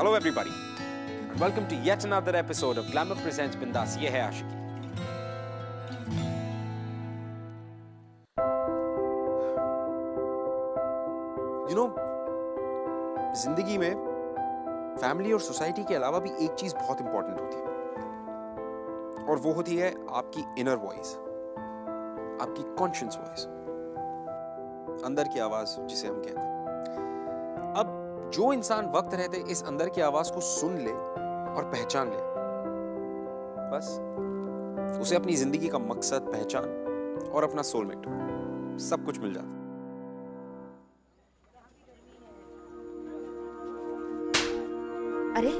Hello everybody, and welcome to yet another episode of Glamour Presents Bindas. ये है आशिकी। You know, जिंदगी में family और सोसाइटी के अलावा भी एक चीज बहुत इंपॉर्टेंट होती है, और वो होती है आपकी इनर वॉइस, आपकी कॉन्शियस वॉइस, अंदर की आवाज जिसे हम कहते हैं। अब जो इंसान वक्त रहते इस अंदर की आवाज को सुन ले और पहचान ले, बस उसे अपनी जिंदगी का मकसद, पहचान और अपना सोलमेट सब कुछ मिल जाता। अरे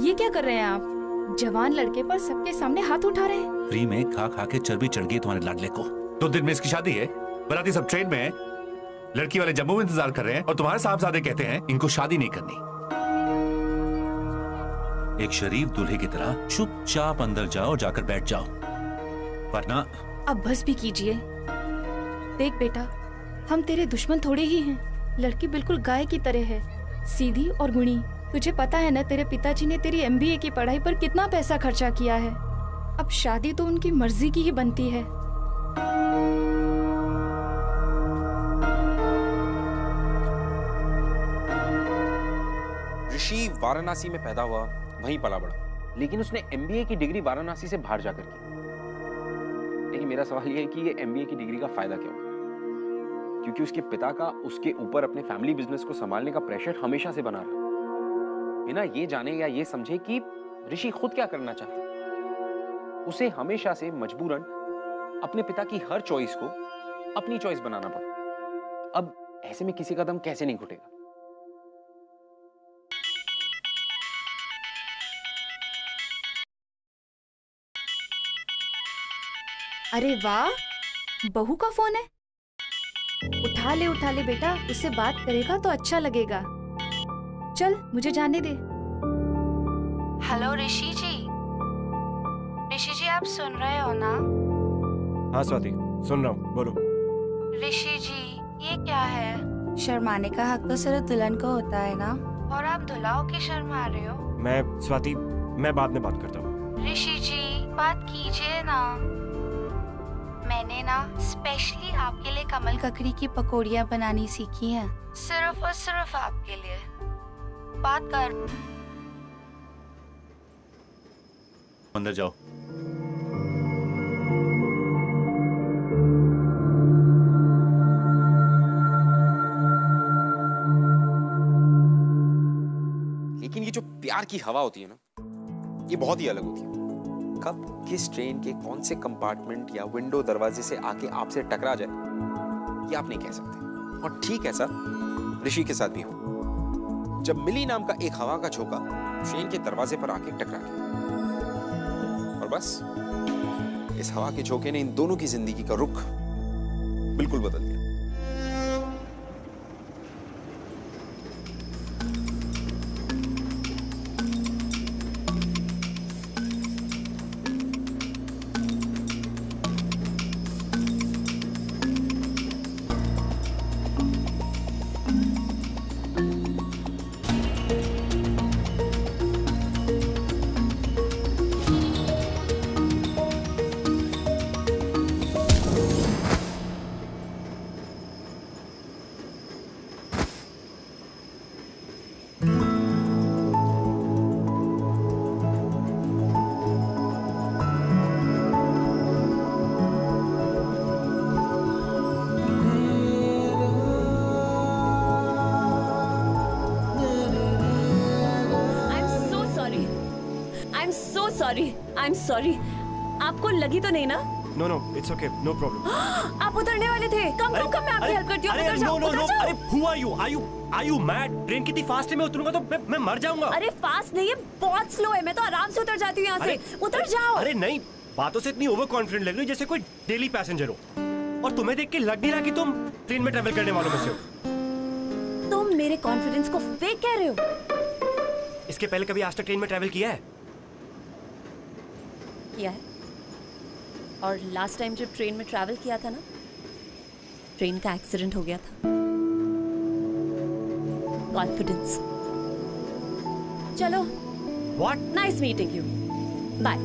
ये क्या कर रहे हैं आप? जवान लड़के पर सबके सामने हाथ उठा रहे हैं। फ्री में खा खा के चर्बी चढ़ गई तुम्हारे लाडले को। 2 दिन में इसकी शादी है, बराती सब ट्रेन में है, लड़की वाले जम्मू में इंतजार कर रहे हैं और तुम्हारे साहबजादे कहते हैं इनको शादी नहीं करनी। एक शरीफ दूल्हे की तरह चुपचाप अंदर जाओ और जाकर बैठ जाओ, वरना। अब बस भी कीजिए। देख बेटा, हम तेरे दुश्मन थोड़े ही हैं। लड़की बिल्कुल गाय की तरह है, सीधी और गुणी। तुझे पता है ना, तेरे पिताजी ने तेरी MBA की पढ़ाई पर कितना पैसा खर्चा किया है। अब शादी तो उनकी मर्जी की ही बनती है। ऋषि वाराणसी में पैदा हुआ, वहीं पला बड़ा, लेकिन उसने MBA की डिग्री वाराणसी से बाहर जाकर की। लेकिन मेरा सवाल यह है कि ये MBA की डिग्री का फायदा क्या हुआ? क्योंकि उसके पिता का उसके ऊपर अपने फैमिली बिजनेस को संभालने का प्रेशर हमेशा से बना रहा, बिना ये जाने या ये समझे कि ऋषि खुद क्या करना चाहता। उसे हमेशा से मजबूरन अपने पिता की हर चॉइस को अपनी चॉइस बनाना पड़ा। अब ऐसे में किसी का दम कैसे नहीं घुटेगा? अरे वाह, बहू का फोन है। उठा ले बेटा, उससे बात करेगा तो अच्छा लगेगा। चल मुझे जाने दे। हेलो ऋषि जी। ऋषि जी आप सुन रहे हो ना? हाँ स्वाति, सुन रहा हूँ, बोलो। ऋषि जी ये क्या है? शर्माने का हक तो सिर्फ दुल्हन को होता है ना, और आप दुल्हा होके शर्मा रहे हो। मैं बाद में बात करता हूँ। ऋषि जी बात कीजिए ना। मैंने ना स्पेशली आपके लिए कमल ककड़ी की पकौड़ियाँ बनानी सीखी हैं, सिर्फ और सिर्फ आपके लिए। बात कर। अंदर जाओ। लेकिन ये जो प्यार की हवा होती है ना, ये बहुत ही अलग होती है। कब किस ट्रेन के कौन से कंपार्टमेंट या विंडो दरवाजे से आके आपसे टकरा जाए, ये आप नहीं कह सकते। और ठीक ऐसा ऋषि के साथ भी हो। जब मिली नाम का एक हवा का झोंका ट्रेन के दरवाजे पर आके टकरा गया, और बस इस हवा के झोंके ने इन दोनों की जिंदगी का रुख बिल्कुल बदल दिया। I'm sorry. आपको लगी तो नहीं ना? No, it's okay, no problem. आप उतरने वाले थे। कम मैं आपकी हेल्प करती हूँ। उतर जाओ। अरे who are you? Are you mad? Train कितनी फास्ट है, मैं उतरूंगा तो मैं मर जाऊंगा। अरे फास्ट नहीं है, बहुत स्लो है। मैं तो आराम से उतर जाती हूँ यहाँ से। उतर जाओ। अरे नहीं, बातों से इतनी ओवर कॉन्फिडेंट लग रही हो जैसे कोई डेली पैसेंजर हो, और तुम्हें देख के लग नहीं रहा कि तुम ट्रेन में ट्रैवल करने वालों में से हो। तुम मेरे कॉन्फिडेंस को फेक कह रहे हो? इसके पहले कभी आज तक ट्रेन में ट्रैवल किया है? किया है। और लास्ट टाइम जब ट्रेन में ट्रैवल किया था ना, ट्रेन का एक्सीडेंट हो गया था। कॉन्फिडेंस चलो। What? Nice meeting you, bye.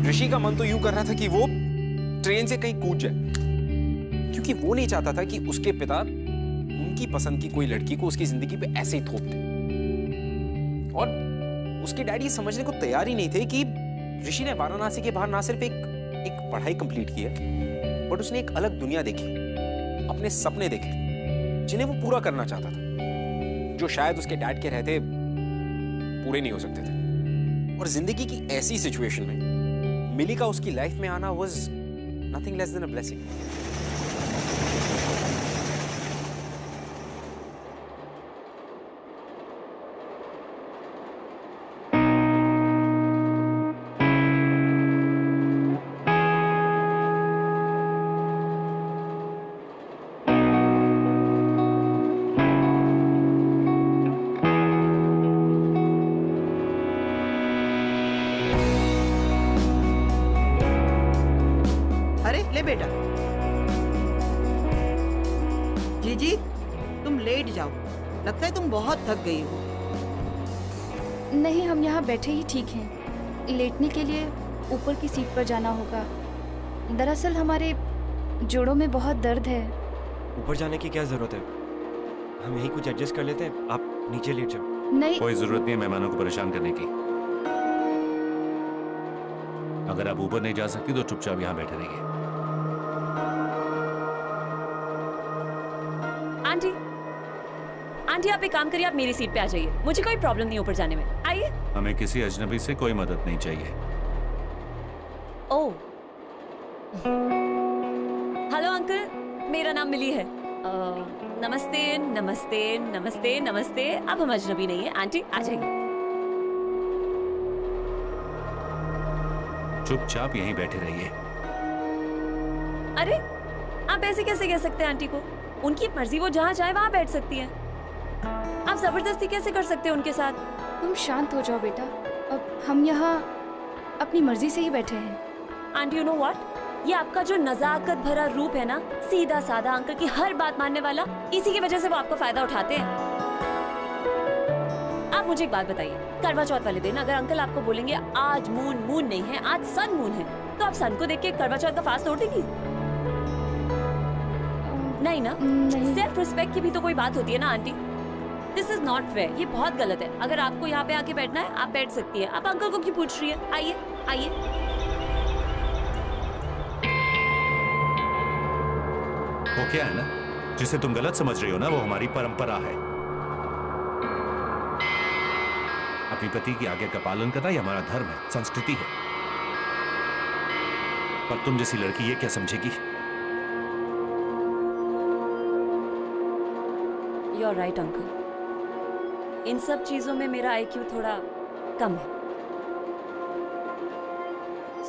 Rishi का मन तो यूं कर रहा था कि वो ट्रेन से कहीं कूद जाए, क्योंकि वो नहीं चाहता था कि उसके पिता उनकी पसंद की कोई लड़की को उसकी जिंदगी पे ऐसे ही थोप दे। और उसके डैडी समझने को तैयार ही नहीं थे कि ऋषि ने वाराणसी के बाहर ना सिर्फ एक पढ़ाई कंप्लीट की है, बट उसने एक अलग दुनिया देखी, अपने सपने देखे जिन्हें वो पूरा करना चाहता था, जो शायद उसके डैड के रहते पूरे नहीं हो सकते थे। और जिंदगी की ऐसी सिचुएशन में मिली का उसकी लाइफ में आना was nothing less than a blessing. ले बेटा। जीजी तुम लेट जाओ, लगता है तुम बहुत थक गई हो। नहीं, हम यहाँ बैठे ही ठीक हैं। लेटने के लिए ऊपर की सीट पर जाना होगा। दरअसल हमारे जोड़ों में बहुत दर्द है। ऊपर जाने की क्या जरूरत है, हम यहीं कुछ एडजस्ट कर लेते हैं, आप नीचे लेट जाओ। नहीं, कोई जरूरत नहीं है मेहमानों को परेशान करने की। अगर आप ऊपर नहीं जा सकती तो चुपचाप यहाँ बैठे रहिए। आंटी, आंटी आप एक काम करिए, आप मेरी सीट पे आ जाइए, मुझे कोई प्रॉब्लम नहीं ऊपर जाने में। आइए। हमें किसी अजनबी से कोई मदद नहीं चाहिए। ओह, हेलो अंकल, मेरा नाम मिली है। नमस्ते नमस्ते नमस्ते नमस्ते। अब हम अजनबी नहीं है। आंटी आ जाइए। चुपचाप यहीं बैठे रहिए। अरे आप ऐसे कैसे कह सकते हैं आंटी को? उनकी मर्जी, वो जहाँ चाहे वहाँ बैठ सकती है। आप जबरदस्ती कैसे कर सकते हैं उनके साथ? तुम शांत हो जाओ बेटा। अब हम यहाँ अपनी मर्जी से ही बैठे हैं। आंटी, यू नो व्हाट, ये आपका जो नजाकत भरा रूप है ना, सीधा साधा अंकल की हर बात मानने वाला, इसी की वजह से वो आपका फायदा उठाते हैं। आप मुझे एक बात बताइए, करवा चौथ वाले दिन अगर अंकल आपको बोलेंगे आज मून नहीं है, आज सन मून है, तो आप सन को देख के करवा चौथ का फास्ट तोड़ देंगी? नहीं ना? नहीं। सेल्फ रिस्पेक्ट की भी तो कोई बात होती है ना aunty. This is not fair, ये बहुत गलत है। अगर आपको यहाँ पे आके बैठना है, आप बैठ सकती है। आप अंकल को क्यों पूछ रही है? आइए आइए। वो क्या है ना, जिसे तुम गलत समझ रही हो ना, वो हमारी परंपरा है। अपने पति की आज्ञा का पालन करना ये हमारा धर्म है, संस्कृति है। पर तुम जैसी लड़की ये क्या समझेगी? यू आर राइट अंकल, इन सब चीजों में मेरा IQ थोड़ा कम है।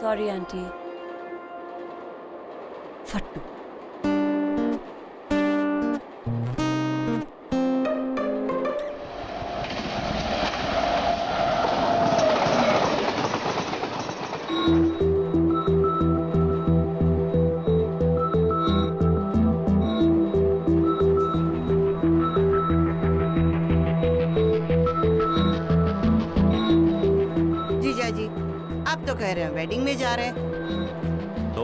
Sorry auntie. फट्टू। कह रहे हैं वेडिंग में जा रहे हैं। तो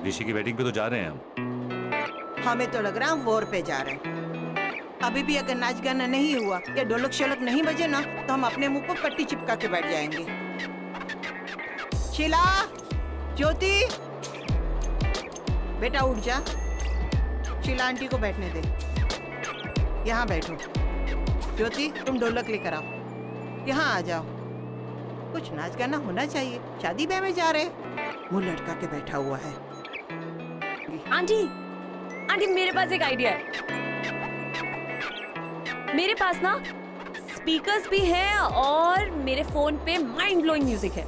ऋषि की वेडिंग पे तो जा रहे हैं हम। हमें तो लग रहा है हम वॉर पे जा रहे हैं। अभी भी अगर नाच गाना नहीं हुआ या ढोलक शोलक नहीं बजे ना, तो हम अपने मुंह पर पट्टी चिपका के बैठ जाएंगे। शीला, ज्योति, बेटा उठ जा। शीला आंटी को बैठने दे, यहाँ बैठो। ज्योति तुम ढोलक लेकर आओ, यहाँ आ जाओ। कुछ नाच गाना होना चाहिए, शादी ब्याह में जा रहे। मुंह लटका के बैठा हुआ है। आंटी, आंटी मेरे पास एक आइडिया है। मेरे पास ना स्पीकर्स भी हैं और मेरे फोन पे माइंड ब्लोइंग म्यूजिक है।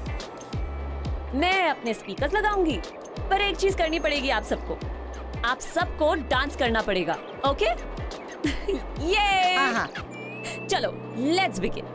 मैं अपने स्पीकर्स लगाऊंगी, पर एक चीज करनी पड़ेगी आप सबको। आप सबको डांस करना पड़ेगा, ओके? ये हाँ। चलो let's begin.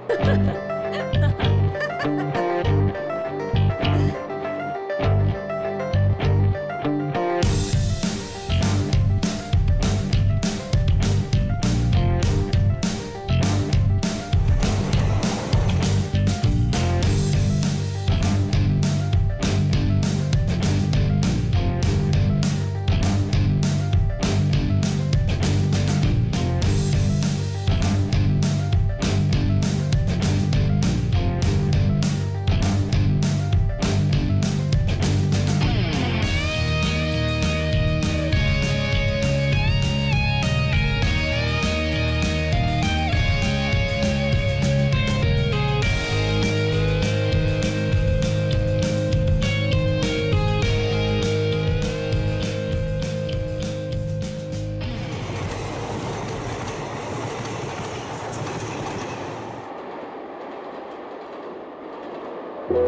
Oops,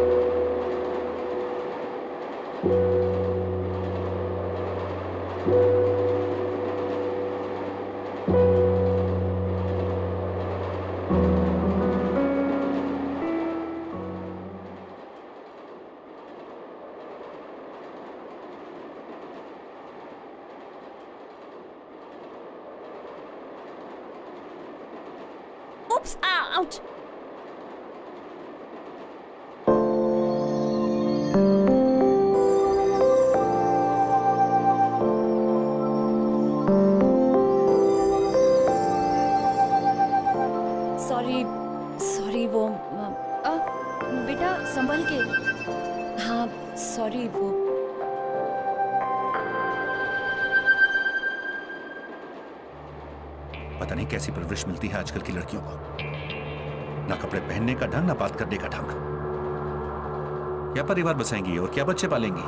ouch. Sorry वो बेटा संभल के। हाँ सॉरी वो पता नहीं कैसी परवरिश मिलती है आजकल की लड़कियों को। ना कपड़े पहनने का ढंग, ना बात करने का ढंग। क्या परिवार बसाएंगी और क्या बच्चे पालेंगी।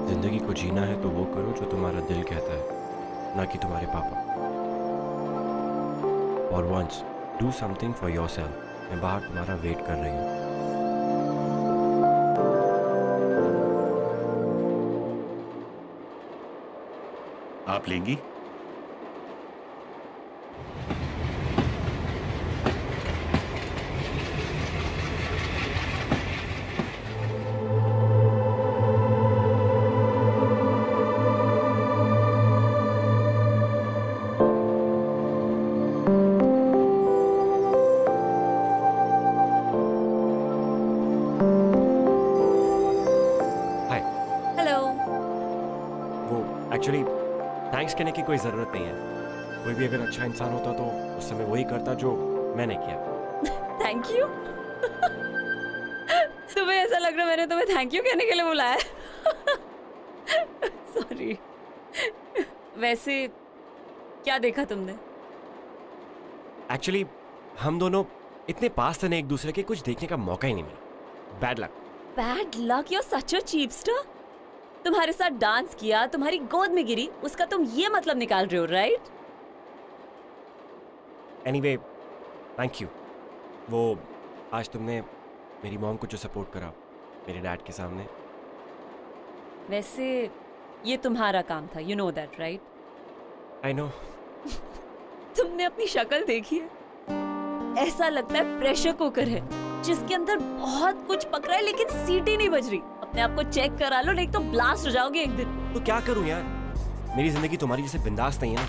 जिंदगी को जीना है तो वो करो जो तुम्हारा दिल कहता है, ना कि तुम्हारे पापा। और once do something for yourself. मैं बाहर तुम्हारा वेट कर रही हूँ। आप लेंगी? एक्चुअली थैंक्स कहने की कोई ज़रूरत नहीं है। कोई भी अगर अच्छा इंसान होता तो उस समय वही करता जो मैंने किया। Thank you. तुम्हें ऐसा लग रहा है मैंने तुम्हें थैंक यू कहने के लिए बुलाया। सॉरी। वैसे क्या देखा तुमने? एक्चुअली हम दोनों इतने पास थे ना एक दूसरे के, कुछ देखने का मौका ही नहीं मिला। Bad luck. Bad luck? You are such a cheapster. तुम्हारे साथ डांस किया, तुम्हारी गोद में गिरी, उसका तुम ये मतलब निकाल रहे हो, राइट? Anyway thank you. वो आज तुमने मेरी मॉम को जो सपोर्ट करा मेरे डैड के सामने। वैसे ये तुम्हारा काम था, you know that, right? I know. तुमने अपनी शक्ल देखी है? ऐसा लगता है प्रेशर कुकर है जिसके अंदर बहुत कुछ पक रहा है लेकिन सीटी नहीं बज रही। अपने आप को चेक करा लो, नहीं तो ब्लास्ट हो जाओगे एक दिन। तो क्या करूं यार, मेरी जिंदगी तुम्हारी जैसे बिंदास नहीं है ना।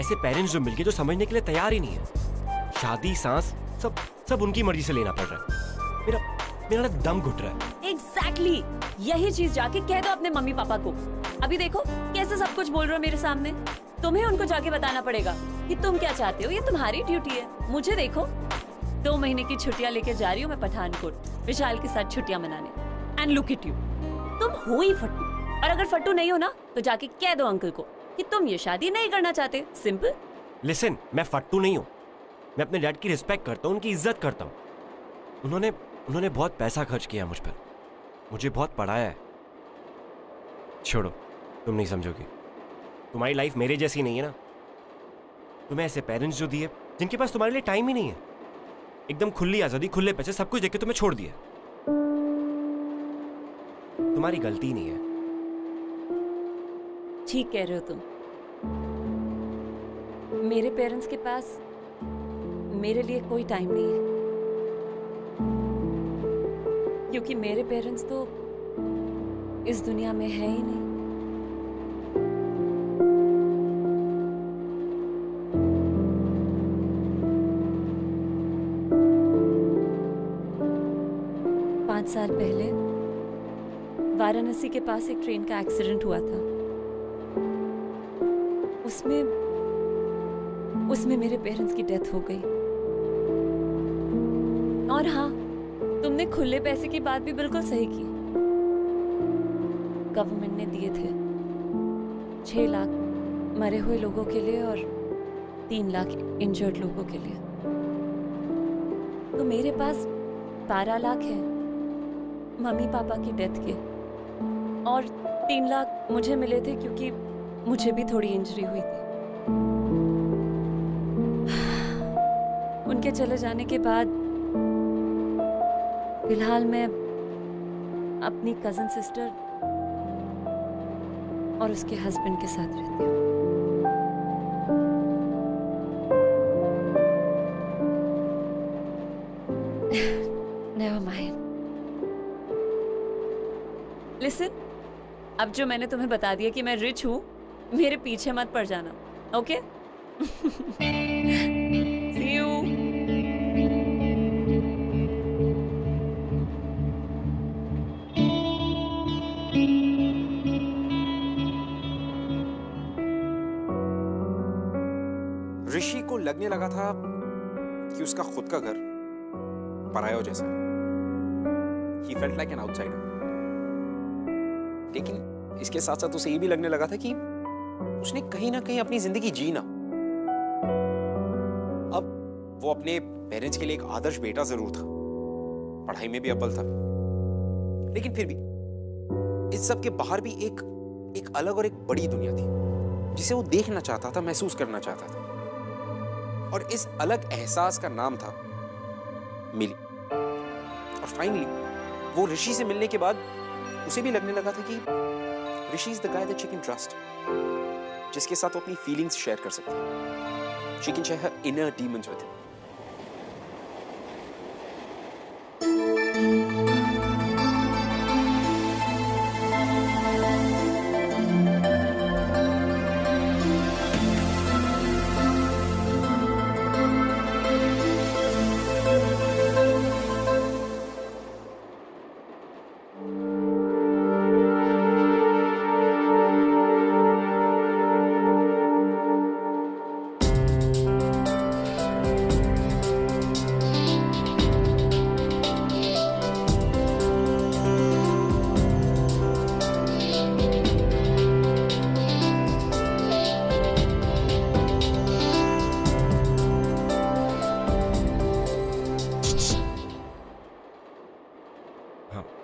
ऐसे पेरेंट्स जो मिलके जो समझने के लिए तैयार ही नहीं है। शादी, सांस सब उनकी मर्जी से लेना पड़ रहा है। मेरा दम घुट रहा है। एग्जैक्टली यही चीज जाके कह दो अपने मम्मी पापा को। अभी देखो कैसे सब कुछ बोल रहे हो मेरे सामने। तुम्हें उनको जाके बताना पड़ेगा कि तुम क्या चाहते हो, ये तुम्हारी ड्यूटी है। मुझे देखो 2 महीने की छुट्टियां लेके जा रही हूँ मैं पठानकोट, विशाल के साथ छुट्टियां मनाने। एंड लुक एट यू, तुम हो ही फट्टू। और अगर फट्टू नहीं हो ना तो जाके कह दो अंकल को कि तुम ये शादी नहीं करना चाहते। सिंपल। लिसन, मैं फट्टू नहीं हूँ। मैं अपने डैड की रिस्पेक्ट करता हूँ, उनकी इज्जत करता हूँ। उन्होंने बहुत पैसा खर्च किया मुझ पर, मुझे बहुत पढ़ाया है। छोड़ो, तुम नहीं समझोगी। तुम्हारी लाइफ मेरे जैसी नहीं है ना। तुम्हें ऐसे पेरेंट्स जो दिए जिनके पास तुम्हारे लिए टाइम ही नहीं है। एकदम खुली आजादी, खुले पैसे, सब कुछ देके तुम्हें छोड़ दिया। तुम्हारी गलती नहीं है। ठीक कह रहे हो तुम। मेरे पेरेंट्स के पास मेरे लिए कोई टाइम नहीं है, क्योंकि मेरे पेरेंट्स तो इस दुनिया में है ही नहीं। साल पहले वाराणसी के पास एक ट्रेन का एक्सीडेंट हुआ था। उसमें मेरे पेरेंट्स की डेथ हो गई। और हाँ, तुमने खुले पैसे की बात भी बिल्कुल सही की। गवर्नमेंट ने दिए थे 6 लाख मरे हुए लोगों के लिए और 3 लाख इंजर्ड लोगों के लिए। तो मेरे पास 12 लाख है। मम्मी पापा की डेथ के, और 3 लाख मुझे मिले थे क्योंकि मुझे भी थोड़ी इंजरी हुई थी। उनके चले जाने के बाद फिलहाल मैं अपनी कजन सिस्टर और उसके हस्बैंड के साथ रहती हूँ। Never mind. Listen, अब जो मैंने तुम्हें बता दिया कि मैं रिच हूँ, मेरे पीछे मत पड़ जाना, ओके? See you. ऋषि को लगने लगा था कि उसका खुद का घर पराया जैसा है। He felt like an outsider. लेकिन इसके साथ साथ उसे ये भी लगने लगा था कि उसने कहीं ना कहीं अपनी जिंदगी जीना। अब वो अपने पेरेंट्स के लिए एक आदर्श बेटा जरूर था, पढ़ाई में भी अव्वल था, लेकिन फिर भी इस सब के बाहर भी एक अलग और एक बड़ी दुनिया थी जिसे वो देखना चाहता था, महसूस करना चाहता था। और इस अलग एहसास का नाम था मिली। और फाइनली वो ऋषि से मिलने के बाद उसे भी लगने लगा था कि Rishi is the guy that she can trust, जिसके साथ वो अपनी फीलिंग्स शेयर कर सकती है। She can share her inner demons with him.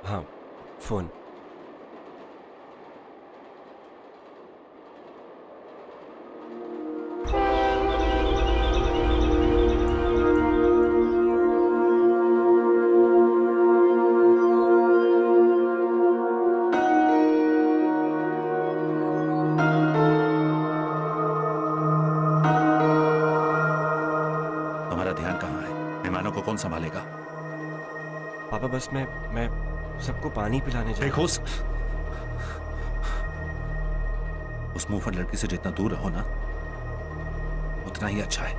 हाँ, फोन। तुम्हारा ध्यान कहाँ है? मेहमानों को कौन संभालेगा? पापा बस मैं सबको पानी पिलाने जा देखो, उस मुंहफट लड़की से जितना दूर रहो ना, उतना ही अच्छा है।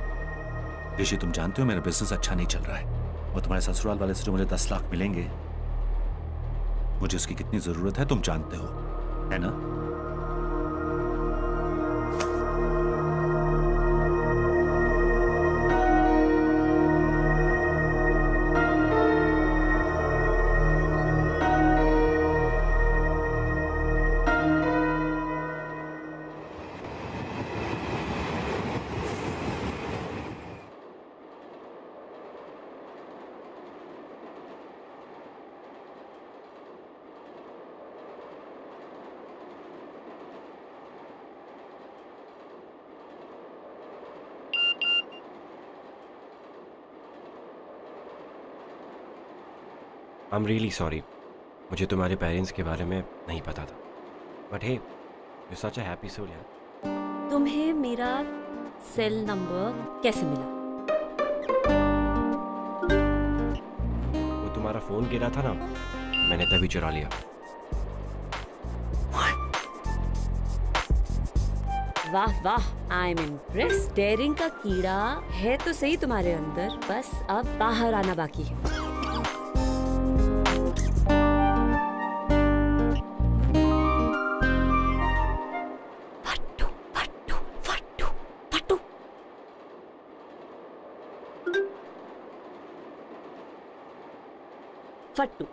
ऋषि, तुम जानते हो मेरा बिजनेस अच्छा नहीं चल रहा है, और तुम्हारे ससुराल वाले से जो मुझे 10 लाख मिलेंगे, मुझे उसकी कितनी जरूरत है तुम जानते हो, है ना? I'm really sorry. मुझे तुम्हारे पेरेंट्स के बारे में नहीं पता था। But hey, you're such a happy soul यार। तुम्हें मेरा सेल नंबर कैसे मिला? वो तुम्हारा फोन गिरा था ना, मैंने तभी चुरा लिया। वाह वाह, आई एम इम्प्रेस। डेयरिंग का कीड़ा है तो सही तुम्हारे अंदर, बस अब बाहर आना बाकी है। फट्टू,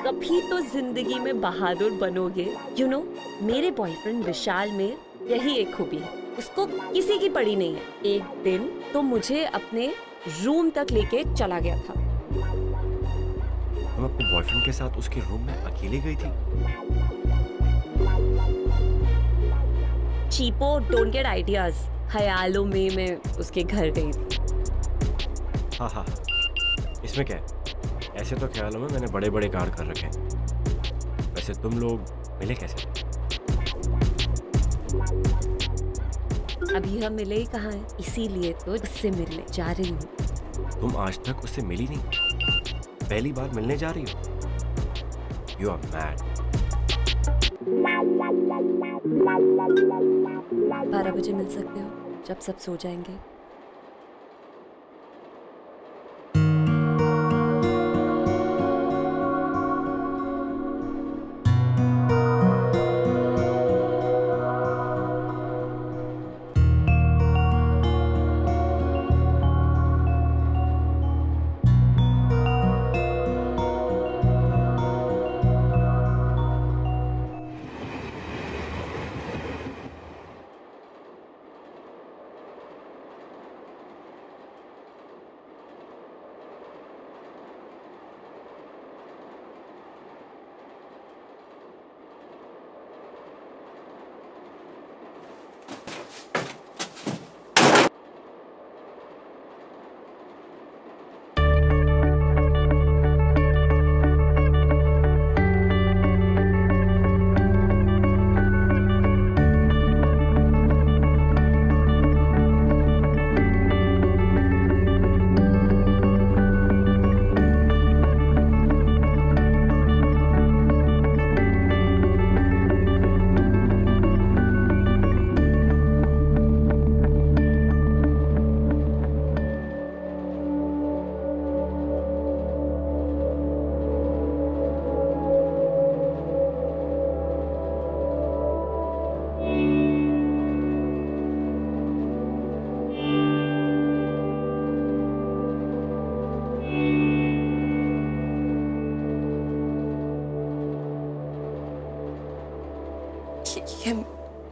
कभी तो जिंदगी में बहादुर बनोगे। यू नो, मेरे बॉयफ्रेंड विशाल में यही एक खूबी है, उसको किसी की पड़ी नहीं है। एक दिन तो मुझे अपने रूम तक लेके चला गया था। तुम अपने बॉयफ्रेंड के साथ उसके रूम में अकेले गई थी? चीपो, डोंट गेट आइडियाज। ख्यालों में मैं उसके घर गई थी। हाँ हाँ, इसमें क्या है? ऐसे तो ख्यालों में मैंने बड़े बड़े कांड कर रखे हैं। वैसे तुम लोग मिले कैसे थे? अभी हम मिले ही कहाँ हैं, इसीलिए तो उससे मिलने जा रही हूँ। तुम आज तक उससे मिली नहीं, पहली बार मिलने जा रही हो? You are mad. 12 बजे मिल सकते हो, जब सब सो जाएंगे।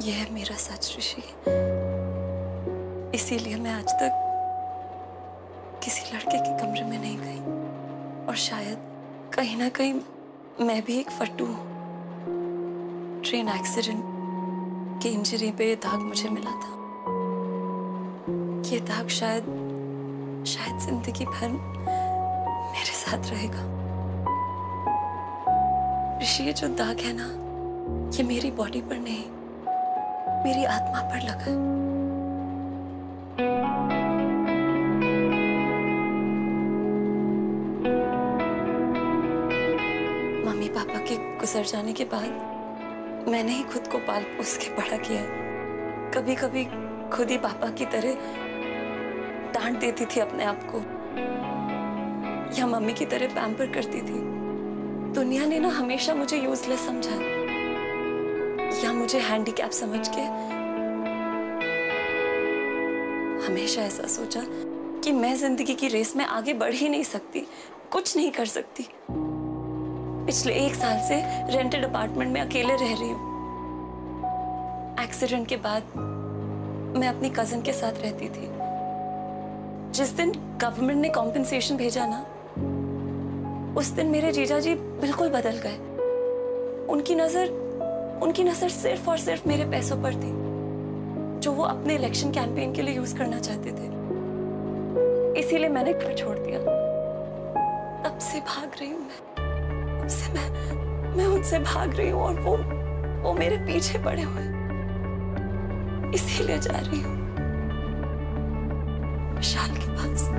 ये है मेरा सच ऋषि। इसीलिए मैं आज तक किसी लड़के के कमरे में नहीं गई, और शायद कहीं ना कहीं मैं भी एक फट्टू हूँ। ट्रेन एक्सीडेंट की इंजरी पे ये दाग मुझे मिला था। ये दाग शायद जिंदगी भर मेरे साथ रहेगा। ऋषि, ये जो दाग है ना, ये मेरी बॉडी पर नहीं, मेरी आत्मा पर लगा है। मम्मी पापा के गुजर जाने के बाद मैंने ही खुद को पाल पोस के बड़ा किया है। कभी कभी खुद ही पापा की तरह डांट देती थी अपने आप को, या मम्मी की तरह पैम्पर करती थी। दुनिया ने ना हमेशा मुझे यूजलेस समझा, या मुझे हैंडीकैप समझ के हमेशा ऐसा सोचा कि मैं जिंदगी की रेस में आगे बढ़ ही नहीं सकती, कुछ नहीं कर सकती। पिछले 1 साल से रेंटेड अपार्टमेंट में अकेले रह रही हूँ। एक्सीडेंट के बाद मैं अपनी कजिन के साथ रहती थी। जिस दिन गवर्नमेंट ने कॉम्पेंसेशन भेजा ना, उस दिन मेरे जीजा जी बिल्कुल बदल गए। उनकी नजर सिर्फ और सिर्फ मेरे पैसों पर थी, जो वो अपने इलेक्शन कैंपेन के लिए यूज करना चाहते थे। इसीलिए मैंने घर छोड़ दिया। तब से भाग रही हूँ मैं उनसे भाग रही हूँ, और वो मेरे पीछे पड़े हुए। इसीलिए जा रही हूँ विशाल के पास।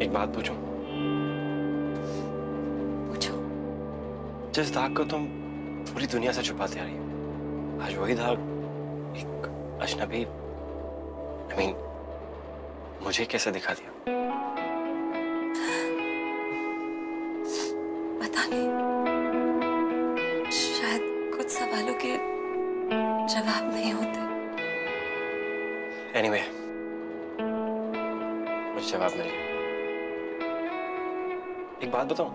एक बात पूछूं? पूछो। जिस दाग को तुम पूरी दुनिया से छुपाते आ रही हो, आज वही दाग एक अजनबी मुझे कैसे दिखा दिया? पता नहीं, सवालों के जवाब नहीं होते। एनीवे, मुझे जवाब मिल गया। एक बात बताऊं?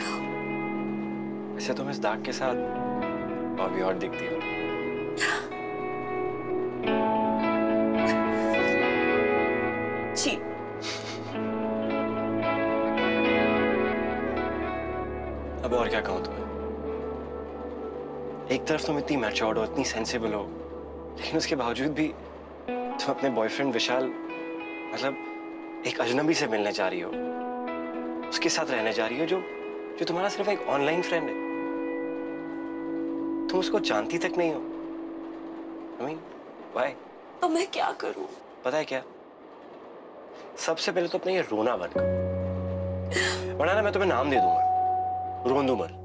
कहो। वैसे तुम इस दाग के साथ भाभी और दिखती हो। जी। अब और क्या कहूं तुम्हें? एक तरफ तुम इतनी मैच्योर्ड हो, इतनी सेंसिबल हो, लेकिन उसके बावजूद भी तुम अपने बॉयफ्रेंड विशाल, मतलब एक अजनबी से मिलने जा रही हो, उसके साथ रहने जा रही हो, जो तुम्हारा सिर्फ एक ऑनलाइन फ्रेंड है। तुम उसको जानती तक नहीं हो। I mean, why? तो मैं क्या करूं? पता है क्या? सबसे पहले तो अपना ये रोना बंद करो, वरना ना मैं तुम्हें नाम दे दूंगा, रोंदूमल।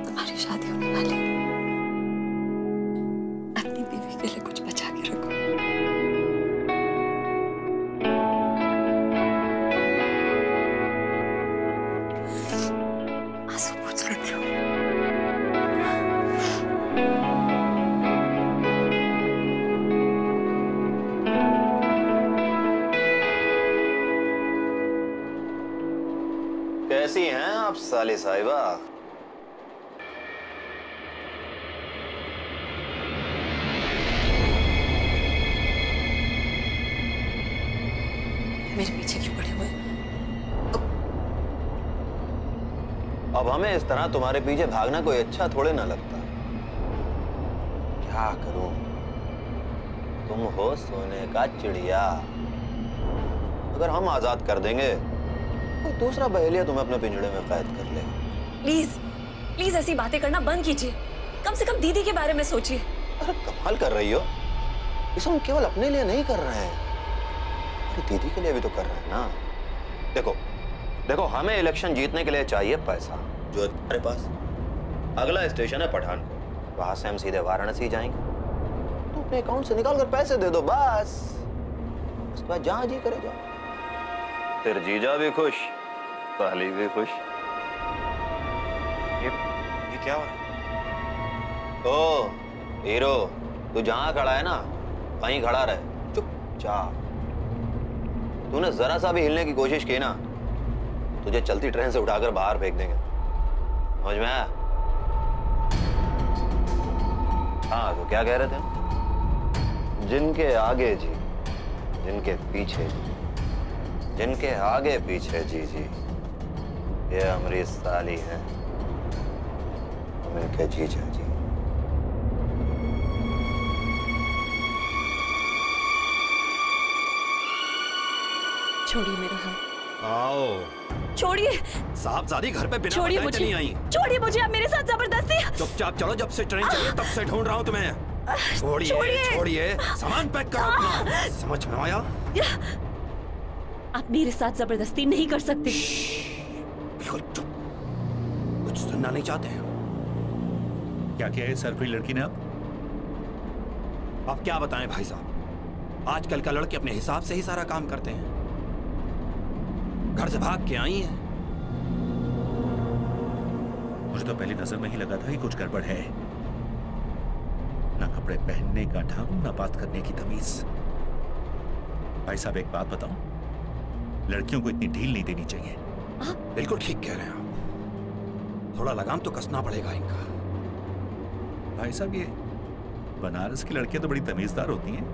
तुम्हारी शादी होने वाली है। अपनी बीवी के लिए कुछ बचा के रखो। आंसू पोंछ लेती हूँ। कैसी हैं आप साली साहिबा? मेरे पीछे क्यों पड़े हुए? अब हमें इस तरह तुम्हारे पीछे भागना कोई अच्छा थोड़े ना लगता। क्या करूं? तुम हो सोने का चिड़िया। अगर हम आजाद कर देंगे, कोई दूसरा बहेलिया तुम्हें अपने पिंजड़े में कैद कर ले। प्लीज प्लीज ऐसी बातें करना बंद कीजिए। कम से कम दीदी के बारे में सोचिए। अरे कमाल कर रही हो। इसे हम केवल अपने लिए नहीं कर रहे हैं, अरे दीदी के लिए भी तो कर रहे हैं ना। देखो देखो, हमें इलेक्शन जीतने के लिए चाहिए पैसा, जो है तुम्हारे पास। अगला स्टेशन है पठानकोट, वहां से हम सीधे वाराणसी जाएंगे। तो अपने अकाउंट से निकाल कर पैसे दे दो, बस। उसके बाद जहां जी करे जाओ। फिर जीजा भी खुश, साली भी खुश। ये क्या हुआ? ओ हीरो, तू जहां खड़ा है ना, वहीं खड़ा रहे, चुपचाप। तूने जरा सा भी हिलने की कोशिश की ना, तुझे चलती ट्रेन से उठाकर बाहर फेंक देंगे। समझ में आया? हाँ, तो क्या कह रहे थे? जिनके आगे जी, जिनके पीछे जी, जिनके आगे पीछे जी जी, ये हमारी साली है, हम इनके जीजा जी। छोड़िए मेरा हाथ। आओ। छोड़िए। साहबजादी घर पे बिना छोड़िए बताए चली आई। मुझे। छोड़िए मुझे, आप मेरे साथ जबरदस्ती। चुपचाप चलो, जब से ट्रेन चली तब से ढूंढ रहा हूँ तुम्हें। छोड़िए छोड़िए, सामान पैक करो अपना। समझ में आया? आप मेरे साथ जबरदस्ती नहीं कर सकते। बिल्कुल चुप, कुछ सुनना नहीं चाहते हैं। क्या किया है सर कोई लड़की ने? अब क्या बताएं भाई साहब, आजकल का लड़के अपने हिसाब से ही सारा काम करते हैं। घर से भाग के आई हैं। मुझे तो पहली नजर में ही लगा था कि कुछ गड़बड़ है। ना कपड़े पहनने का ढंग, ना बात करने की तमीज। भाई साहब एक बात बताऊं, लड़कियों को इतनी ढील नहीं देनी चाहिए। बिल्कुल ठीक कह रहे हैं आप, थोड़ा लगाम तो कसना पड़ेगा इनका। भाई साहब ये बनारस की लड़कियां तो बड़ी तमीजदार होती हैं।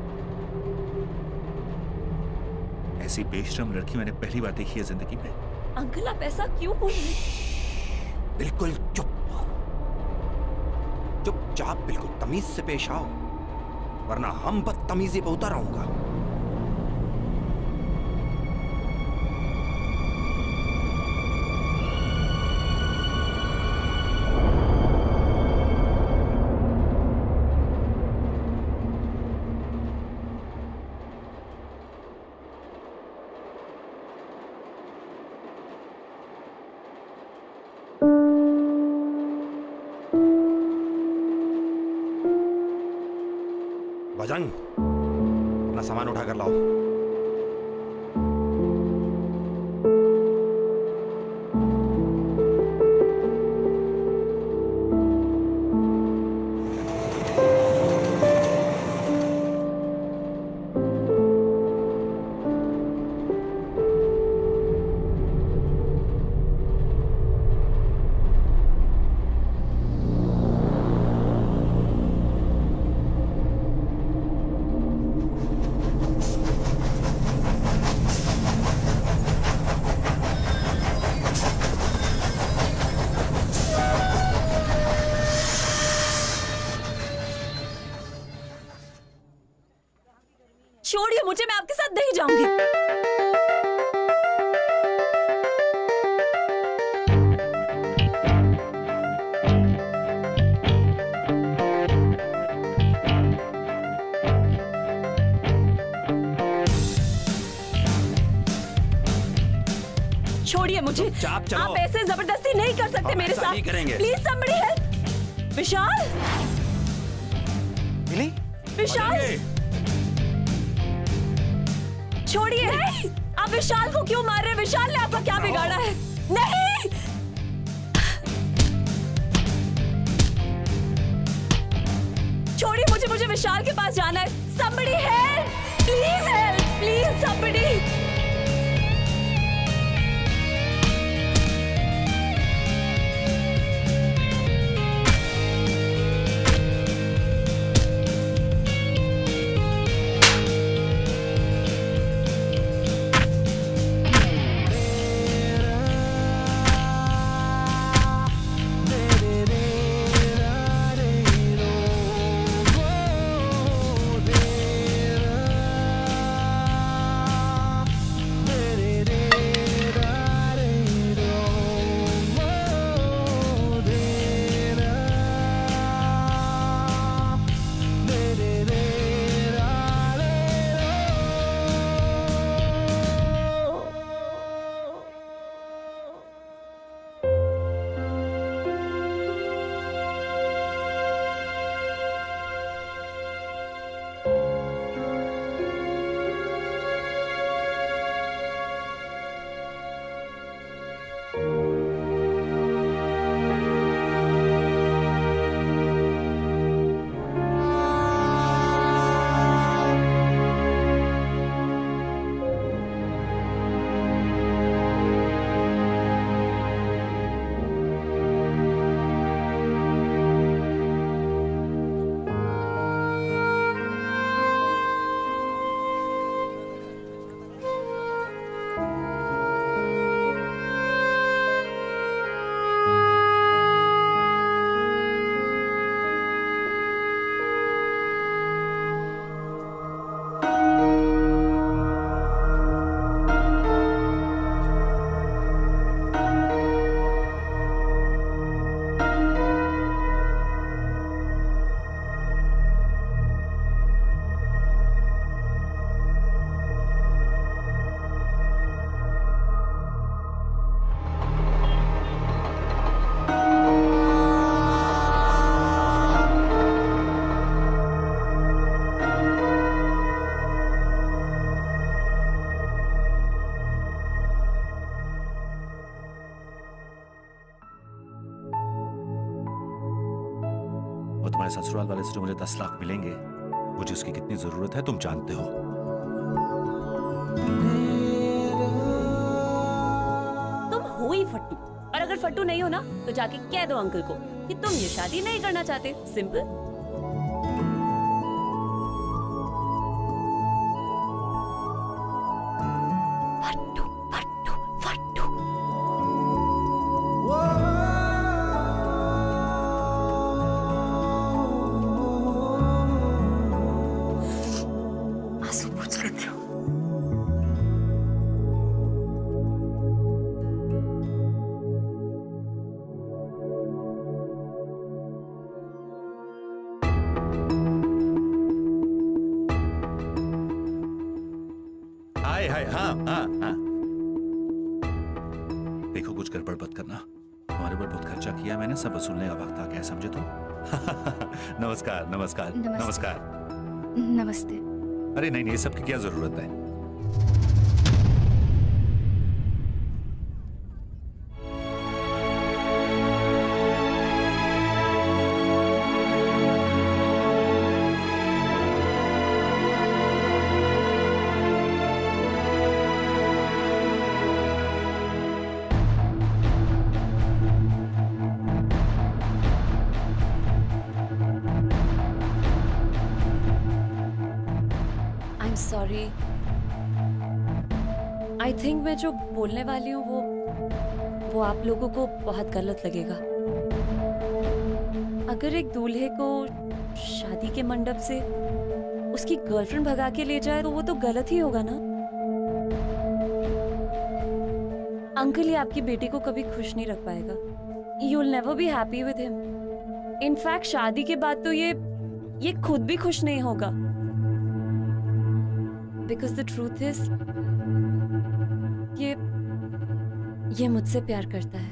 ऐसी बेशरम लड़की मैंने पहली बार देखी है जिंदगी में। अंकल आप ऐसा क्यों बोल रहे? बिल्कुल चुप, चुपचाप बिल्कुल तमीज से पेश आओ, वरना हम बदतमीजी पे उतर आऊंगा। बजरंग, अपना सामान उठा कर लाओ। छोड़िए मुझे, मैं आपके साथ नहीं जाऊंगी। छोड़िए मुझे, आप ऐसे जबरदस्ती नहीं कर सकते मेरे साथ। Please somebody help। विशाल, विशाल छोड़िए। आप विशाल को क्यों मार रहे हैं? विशाल ने आपका क्या बिगाड़ा है? नहीं, छोड़िए मुझे, मुझे विशाल के पास जाना है। somebody help, please somebody। और तुम्हारे ससुराल वाले से जो मुझे 10 लाख मिलेंगे, मुझे उसकी कितनी जरूरत है तुम जानते हो। तुम हो ही फट्टू, और अगर फट्टू नहीं हो ना तो जाके कह दो अंकल को कि तुम ये शादी नहीं करना चाहते। सिंपल। देखो कुछ गड़बड़ मत करना, तुम्हारे ऊपर बहुत खर्चा किया मैंने, सब वसूलने का वक्त आ गया, समझे तुम? नमस्कार नमस्कार नमस्कार। नमस्ते। अरे नहीं, ये सब की क्या जरूरत है? सॉरी, आई थिंक मैं जो बोलने वाली हूँ वो आप लोगों को बहुत गलत लगेगा। अगर एक दूल्हे को शादी के मंडप से उसकी गर्लफ्रेंड भगा के ले जाए तो वो तो गलत ही होगा ना। अंकल ये आपकी बेटी को कभी खुश नहीं रख पाएगा। You will never be happy with him. In fact शादी के बाद तो ये खुद भी खुश नहीं होगा। Because the truth is, ये मुझसे प्यार करता है।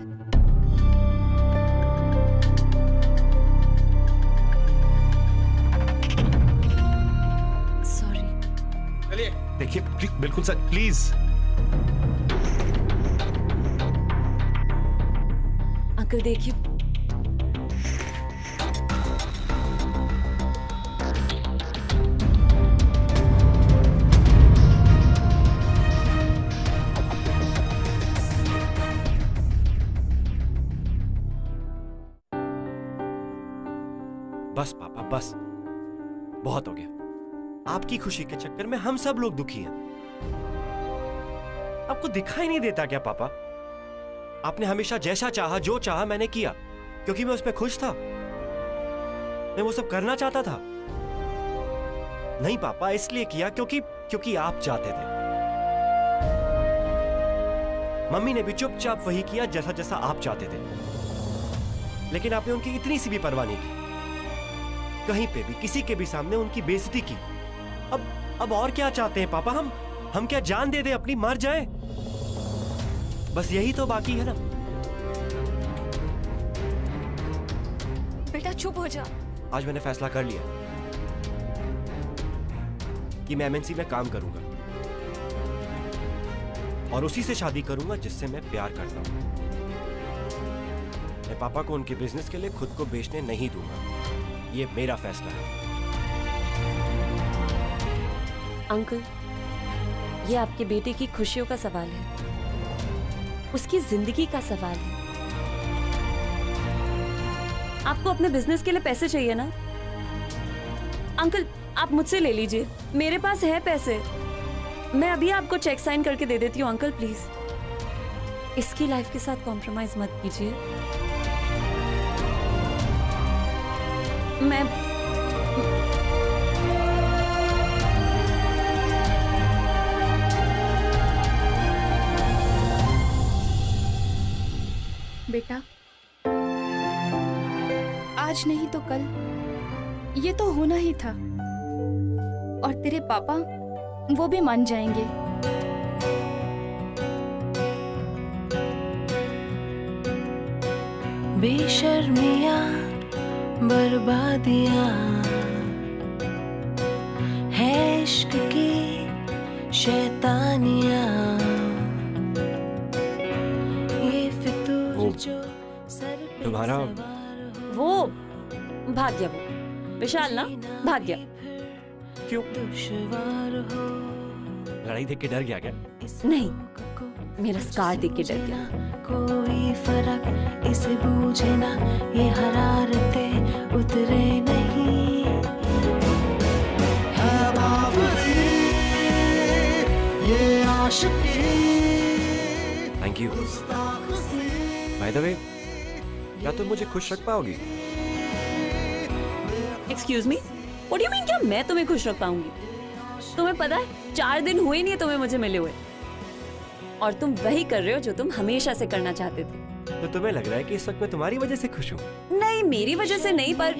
Sorry। चलिए देखिए, बिल्कुल सर, प्लीज। अंकल देखिए, बस पापा बस, बहुत हो गया। आपकी खुशी के चक्कर में हम सब लोग दुखी हैं। आपको दिखाई नहीं देता क्या पापा? आपने हमेशा जैसा चाहा, जो चाहा मैंने किया, क्योंकि मैं उसमें खुश था। मैं वो सब करना चाहता था। नहीं पापा, इसलिए किया क्योंकि आप चाहते थे। मम्मी ने भी चुपचाप वही किया जैसा जैसा आप चाहते थे। लेकिन आपने उनकी इतनी सी भी परवाह नहीं की। कहीं पे भी किसी के भी सामने उनकी बेइज्जती की। अब और क्या चाहते हैं पापा? हम क्या जान दे दें अपनी, मर जाएं? बस यही तो बाकी है ना। बेटा चुप हो जा। आज मैंने फैसला कर लिया कि मैं एमएनसी में काम करूंगा और उसी से शादी करूंगा जिससे मैं प्यार करता हूं। मैं पापा को उनके बिजनेस के लिए खुद को बेचने नहीं दूंगा। ये मेरा फैसला है। अंकल, ये आपके बेटे की खुशियों का सवाल है, उसकी जिंदगी का सवाल है। आपको अपने बिजनेस के लिए पैसे चाहिए ना? अंकल आप मुझसे ले लीजिए, मेरे पास है पैसे। मैं अभी आपको चेक साइन करके दे देती हूँ। अंकल प्लीज इसकी लाइफ के साथ कॉम्प्रोमाइज मत कीजिए। मैं बेटा आज नहीं तो कल ये तो होना ही था, और तेरे पापा वो भी मान जाएंगे। बेशर्मियां बर्बादियां है इश्क की शैतानियां, ये फितूर जो सर पे तुम्हारा वो भाग गया, वो विशाल ना भाग गया। क्यों? दुश्वार हो लड़ाई देख के डर गया क्या? नहीं, मेरा स्कार देख के डर गया। कोई फर्क इसे बूझे ना, ये हरारतें उतरे नहीं। है बावरी ये आशिकी। Thank you. By the way, क्या तुम मुझे खुश रख पाओगी? Excuse me, what do you mean? क्या मैं तुम्हें खुश रख पाऊंगी? तुम्हें पता है 4 दिन हुए नहीं है तुम्हें मुझे मिले हुए, और तुम वही कर रहे हो जो तुम हमेशा से करना चाहते थे। तो तुम्हें लग रहा है कि इस वक्त मैं तुम्हारी वजह से खुश हूँ? नहीं, मेरी वजह से नहीं, पर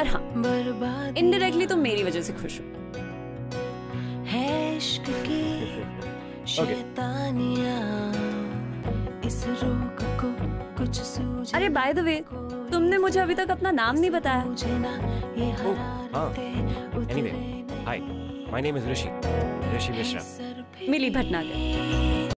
हाँ, इनडायरेक्टली तुम मेरी वजह से खुश हो। है इश्क की शैतानियां, इस रोग को कुछ सूझे। अरे बाय द वे, तुम तुमने मुझे अभी तक अपना नाम नहीं बताया। Anyway, hi, my name is Rishi Mishra. Mili Bhatnagar.